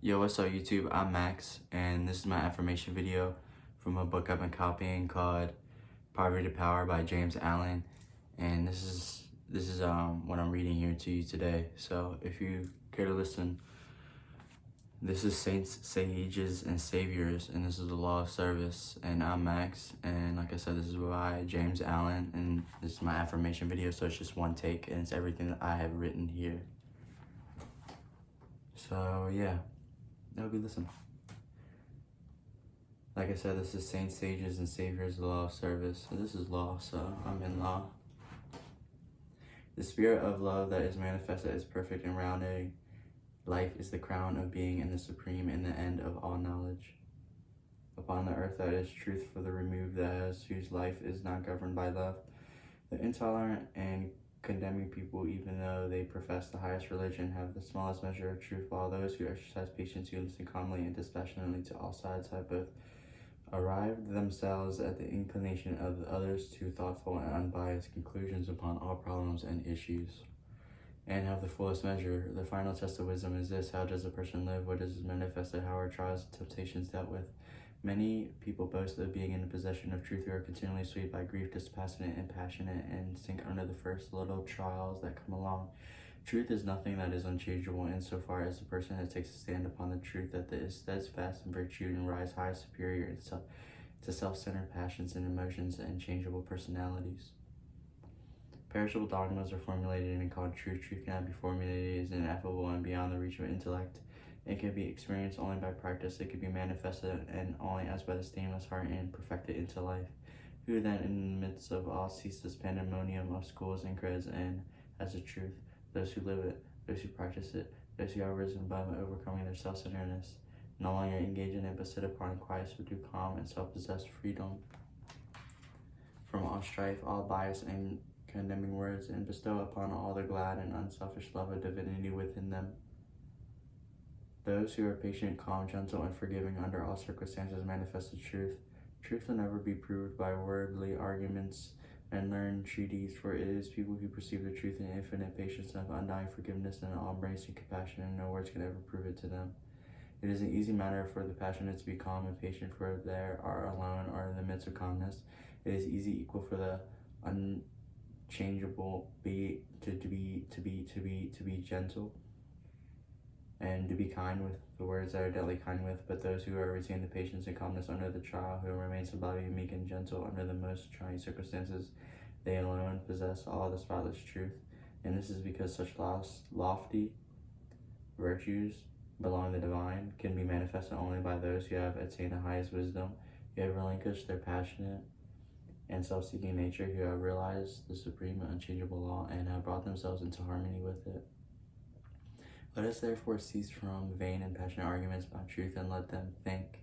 Yo, what's up YouTube? I'm Max, and this is my affirmation video from a book I've been copying called Poverty to Power by James Allen. And this is what I'm reading here to you today. So if you care to listen, this is Saints, Sages, and Saviors, and this is the Law of Service. And I'm Max, and like I said, this is by James Allen, and this is my affirmation video, so it's just one take, and it's everything that I have written here. So yeah. Now we listen. Like I said, this is Saints, Sages, and Saviors, the Law of Service. So this is law, so I'm in law. The spirit of love that is manifested as perfect and rounded life is the crown of being and the supreme and the end of all knowledge. Upon the earth that is truth for the removed that has, whose life is not governed by love. The intolerant and condemning people, even though they profess the highest religion, have the smallest measure of truth, while those who exercise patience, who listen calmly and dispassionately to all sides, have both arrived themselves at the inclination of the others to thoughtful and unbiased conclusions upon all problems and issues, and have the fullest measure. The final test of wisdom is this: how does a person live? What is manifested? How are trials and temptations dealt with? Many people boast of being in possession of truth, who are continually swayed by grief, dispassionate and passionate, and sink under the first little trials that come along. Truth is nothing that is unchangeable, insofar as the person that takes a stand upon the truth that is steadfast in virtue and rise high, superior to self-centered passions and emotions and changeable personalities. Perishable dogmas are formulated and called truth. Truth cannot be formulated, it is ineffable and beyond the reach of intellect. It can be experienced only by practice. It can be manifested and only as by the stainless heart and perfected into life. Who then in the midst of all sees this pandemonium of schools and creeds and as the truth? Those who live it, those who practice it, those who have risen above and overcoming their self-centeredness, no longer engage in it but sit upon quiet, subdued calm, and self-possessed freedom from all strife, all bias and condemning words, and bestow upon all the glad and unselfish love of divinity within them. Those who are patient, calm, gentle, and forgiving under all circumstances manifest the truth. Truth will never be proved by worldly arguments and learned treaties, for it is people who perceive the truth in infinite patience and have undying forgiveness and all-embracing compassion, and no words can ever prove it to them. It is an easy matter for the passionate to be calm and patient, for they are alone or in the midst of calmness. It is easy equal for the unchangeable to be gentle, and to be kind with the words that are deadly kind with, but those who are retain the patience and calmness under the trial, who remain sublime, meek, and gentle under the most trying circumstances, they alone possess all the spotless truth. And this is because such lofty virtues belong to the divine, can be manifested only by those who have attained the highest wisdom, who have relinquished their passionate and self-seeking nature, who have realized the supreme and unchangeable law, and have brought themselves into harmony with it. Let us therefore cease from vain and passionate arguments about truth, and let them think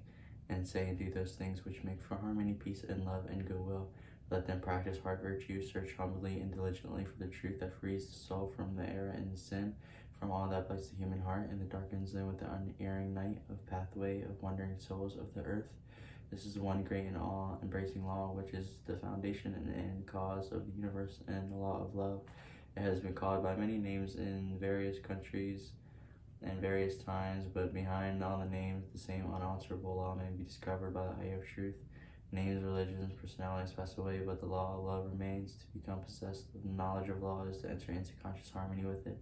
and say and do those things which make for harmony, peace, and love, and goodwill. Let them practice hard virtue, search humbly and diligently for the truth that frees the soul from the error and the sin, from all that blights the human heart, and that darkens them with the unerring night of pathway of wandering souls of the earth. This is the one great and all-embracing law, which is the foundation and end cause of the universe, and the law of love. It has been called by many names in various countries and various times, but behind all the names, the same unalterable law may be discovered by the eye of truth. Names, religions, personalities pass away, but the law of love remains. To become possessed of the knowledge of law is to enter into conscious harmony with it.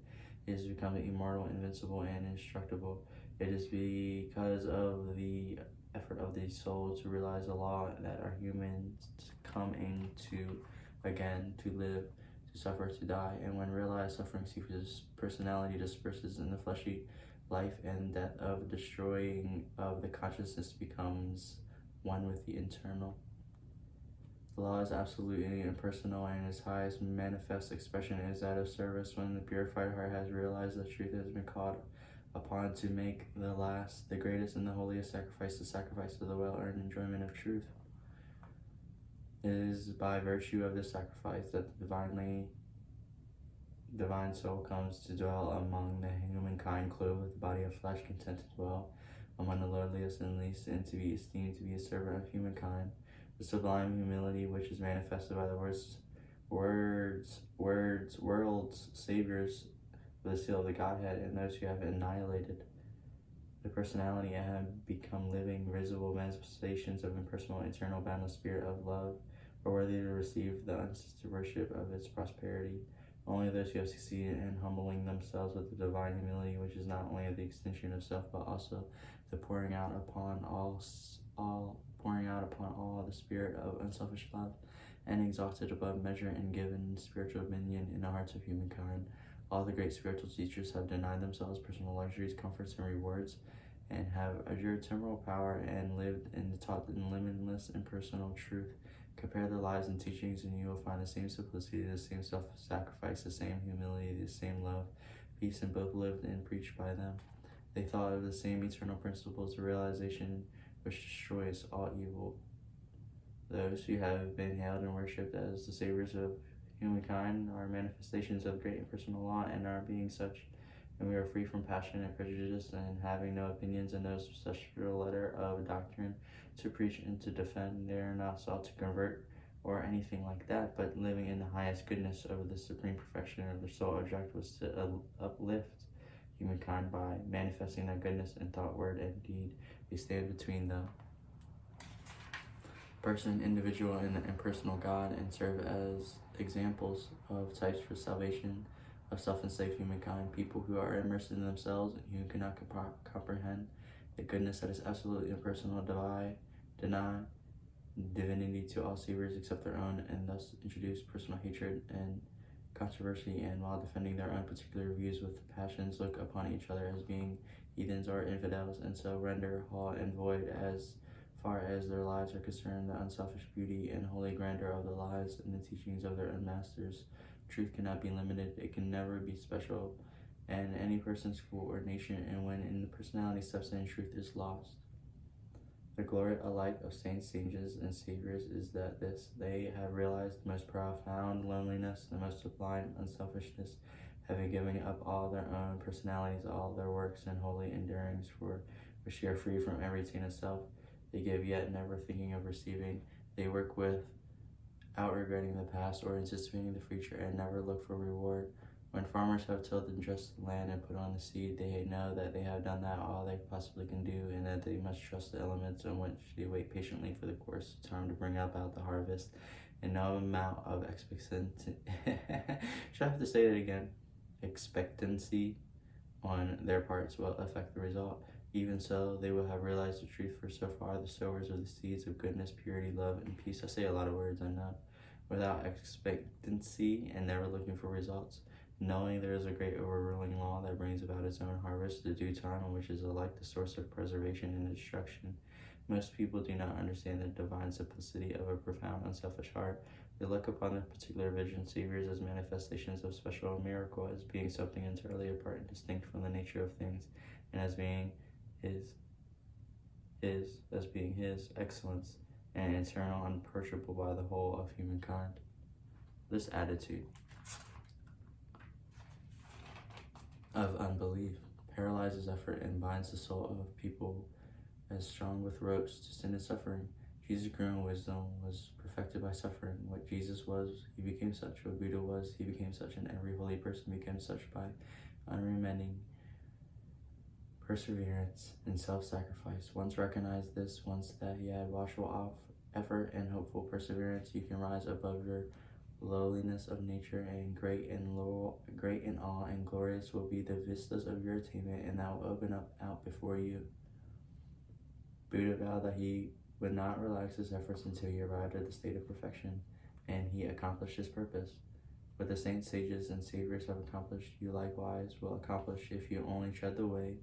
It is to become immortal, invincible, and indestructible. It is because of the effort of the soul to realize the law that our humans come into again to live, to suffer, to die, and when realized, suffering ceases, personality disperses in the fleshy life, and death of destroying of the consciousness becomes one with the internal. The law is absolutely impersonal, and its highest manifest expression is that of service. When the purified heart has realized that truth has been called upon to make the last, the greatest, and the holiest sacrifice, the sacrifice of the well-earned enjoyment of truth. It is by virtue of this sacrifice that the divine soul comes to dwell among the humankind, clothed with the body of flesh, content to dwell among the lowliest and least, and to be esteemed to be a servant of humankind. The sublime humility which is manifested by the world's saviors, the seal of the Godhead, and those who have annihilated The personality had become living, visible manifestations of impersonal, eternal, boundless spirit of love, are worthy to receive the unassisted worship of its prosperity. Only those who have succeeded in humbling themselves with the divine humility, which is not only the extension of self, but also the pouring out upon all the spirit of unselfish love, and exalted above measure and given spiritual dominion in the hearts of humankind. All the great spiritual teachers have denied themselves personal luxuries, comforts, and rewards, and have adjured temporal power and lived and taught in limitless impersonal truth. Compare their lives and teachings, and you will find the same simplicity, the same self-sacrifice, the same humility, the same love, peace, and both lived and preached by them. They thought of the same eternal principles, the realization which destroys all evil. Those who have been hailed and worshipped as the saviors of humankind are manifestations of great impersonal law and are being such, and we are free from passion and prejudice, and having no opinions and no special letter of doctrine to preach and to defend. They are not sought to convert or anything like that, but living in the highest goodness of the supreme perfection of their sole object was to uplift humankind by manifesting their goodness in thought, word, and deed. They stand between the person, individual, and the impersonal God, and serve as examples of types for salvation of self-enslaved humankind, people who are immersed in themselves and who cannot comprehend the goodness that is absolutely impersonal, deny divinity to all seers except their own, and thus introduce personal hatred and controversy, and while defending their own particular views with passions, look upon each other as being heathens or infidels, and so render null and void as far as their lives are concerned the unselfish beauty and holy grandeur of the lives and the teachings of their own masters. Truth cannot be limited, it can never be special, and any person's school or nation, and when in the personality steps in, truth is lost. The glory alike of saints, sages, and saviors is that they have realized the most profound loneliness, the most sublime unselfishness, having given up all their own personalities, all their works and holy endurings, for which they are free from every taint of self. They give, yet never thinking of receiving. They work without regretting the past or anticipating the future, and never look for reward. When farmers have tilled and dressed the land and put on the seed, they know that they have done that all they possibly can do, and that they must trust the elements on which they wait patiently for the course of time to bring about the harvest. And no amount of expectancy should I have to say that again? Expectancy on their parts will affect the result. Even so, they will have realized the truth, for so far the sowers of the seeds of goodness, purity, love, and peace. I say a lot of words, I know. Without expectancy and never looking for results, knowing there is a great overruling law that brings about its own harvest, the due time, which is alike the source of preservation and destruction. Most people do not understand the divine simplicity of a profound, unselfish heart. They look upon the particular vision saviors as manifestations of special miracle, as being something entirely apart and distinct from the nature of things, and as being as being his excellence and eternal, unapproachable by the whole of humankind. This attitude of unbelief paralyzes effort and binds the soul of people as strong with ropes to sin and suffering. Jesus grew in wisdom, was perfected by suffering. What Jesus was, he became such. What Buddha was, he became such, and every holy person became such by unremitting perseverance and self-sacrifice. Once recognized this, once that he had watchful off effort and hopeful perseverance, you can rise above your lowliness of nature, and great in awe and glorious will be the vistas of your attainment, and that will open up out before you. Buddha vowed that he would not relax his efforts until he arrived at the state of perfection, and he accomplished his purpose. What the saints, sages, and saviors have accomplished, you likewise will accomplish if you only tread the way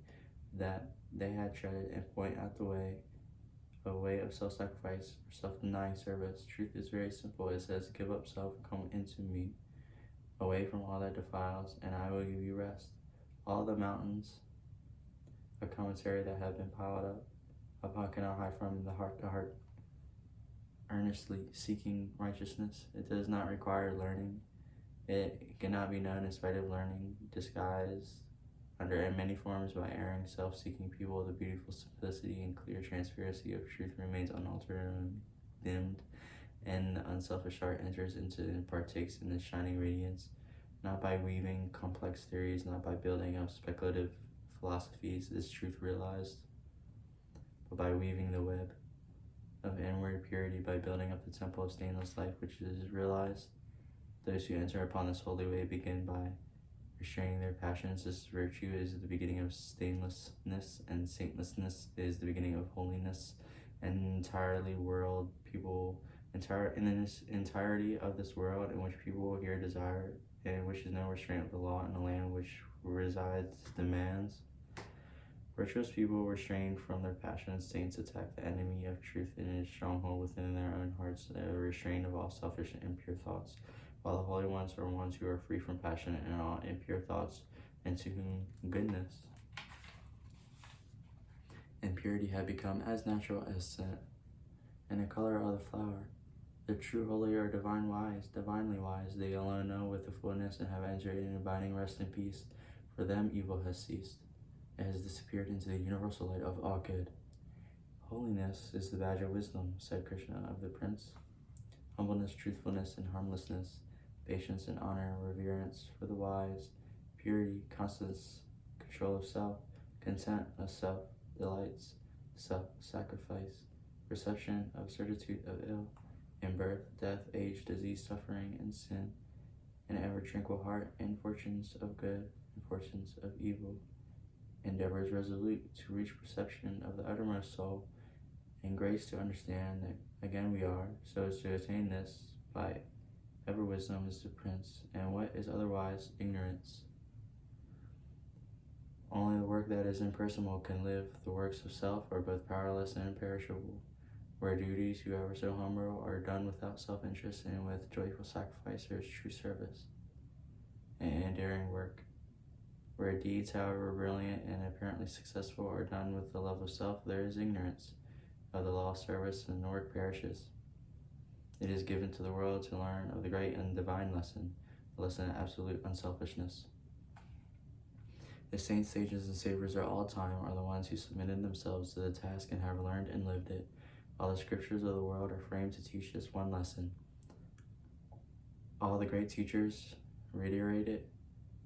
that they had treaded, and point out the way, a way of self-sacrifice or self-denying service. Truth is very simple. It says, give up self and come into me, away from all that defiles, and I will give you rest. All the mountains of commentary that have been piled up upon cannot hide from the heart to heart, earnestly seeking righteousness. It does not require learning. It cannot be known in spite of learning, disguised under many forms by erring, self-seeking people. The beautiful simplicity and clear transparency of truth remains unaltered and dimmed, and the unselfish heart enters into and partakes in the shining radiance, not by weaving complex theories, not by building up speculative philosophies is truth realized, but by weaving the web of inward purity, by building up the temple of stainless life which is realized. Those who enter upon this holy way begin by restraining their passions. This virtue is the beginning of stainlessness, and saintlessness is the beginning of holiness. And in this entirety of this world, in which people here desire, and which is no restraint of the law, in the land which resides demands, virtuous people restrained from their passions. Saints attack the enemy of truth in his stronghold within their own hearts. They are restrained of all selfish and impure thoughts, while the holy ones are ones who are free from passion and all impure thoughts, and to whom goodness and purity have become as natural as scent and the color of the flower. The true holy are divinely wise. They alone know with the fullness and have entered in abiding rest and peace. For them evil has ceased. It has disappeared into the universal light of all good. Holiness is the badge of wisdom, said Krishna of the prince. Humbleness, truthfulness, and harmlessness, patience and honor, reverence for the wise, purity, constance, control of self, content of self, delights, self-sacrifice, perception of certitude of ill, in birth, death, age, disease, suffering, and sin, an ever-tranquil heart, and fortunes of good and fortunes of evil, endeavors resolute to reach perception of the uttermost soul, and grace to understand that again we are, so as to attain this by ever wisdom is the prince, and what is otherwise ignorance. Only the work that is impersonal can live. The works of self are both powerless and imperishable. Where duties, whoever so humble, are done without self-interest and with joyful sacrifice, there is true service and enduring work. Where deeds, however brilliant and apparently successful, are done with the love of self, there is ignorance of the law of service, and the work perishes. It is given to the world to learn of the great and divine lesson, the lesson of absolute unselfishness. The saints, sages, and saviors of all time are the ones who submitted themselves to the task and have learned and lived it. All the scriptures of the world are framed to teach this one lesson. All the great teachers reiterate it.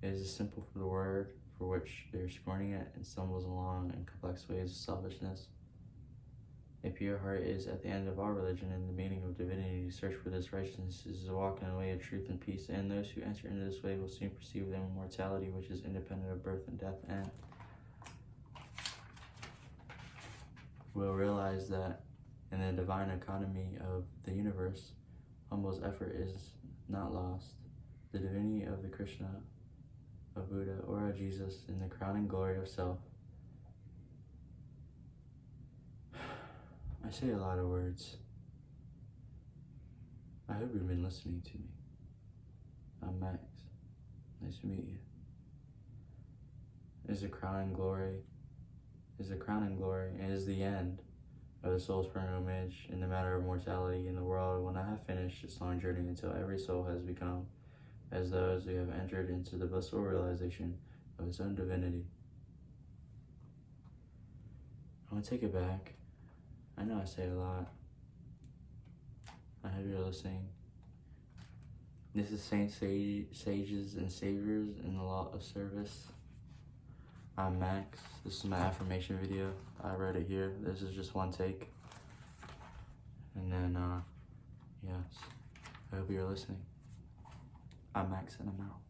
It is simple for the word for which they are scorning it and stumbles along in complex ways of selfishness. A pure heart is at the end of all religion, and the meaning of divinity. To search for this righteousness is to walk in the way of truth and peace, and those who enter into this way will soon perceive their immortality, which is independent of birth and death, and will realize that in the divine economy of the universe, humble's effort is not lost. The divinity of the Krishna, of Buddha, or of Jesus in the crowning glory of self. I say a lot of words. I hope you've been listening to me. I'm Max. Nice to meet you. It is the crowning glory, and is the end of the soul's pilgrimage in the matter of mortality in the world when I have finished its long journey until every soul has become as those who have entered into the blissful realization of its own divinity. I'm gonna take it back. I know I say a lot. I hope you're listening. This is Saints, Sages, and Saviors in the Law of Service. I'm Max. This is my affirmation video. I wrote it here. This is just one take. And then, yes. I hope you're listening. I'm Max and I'm out.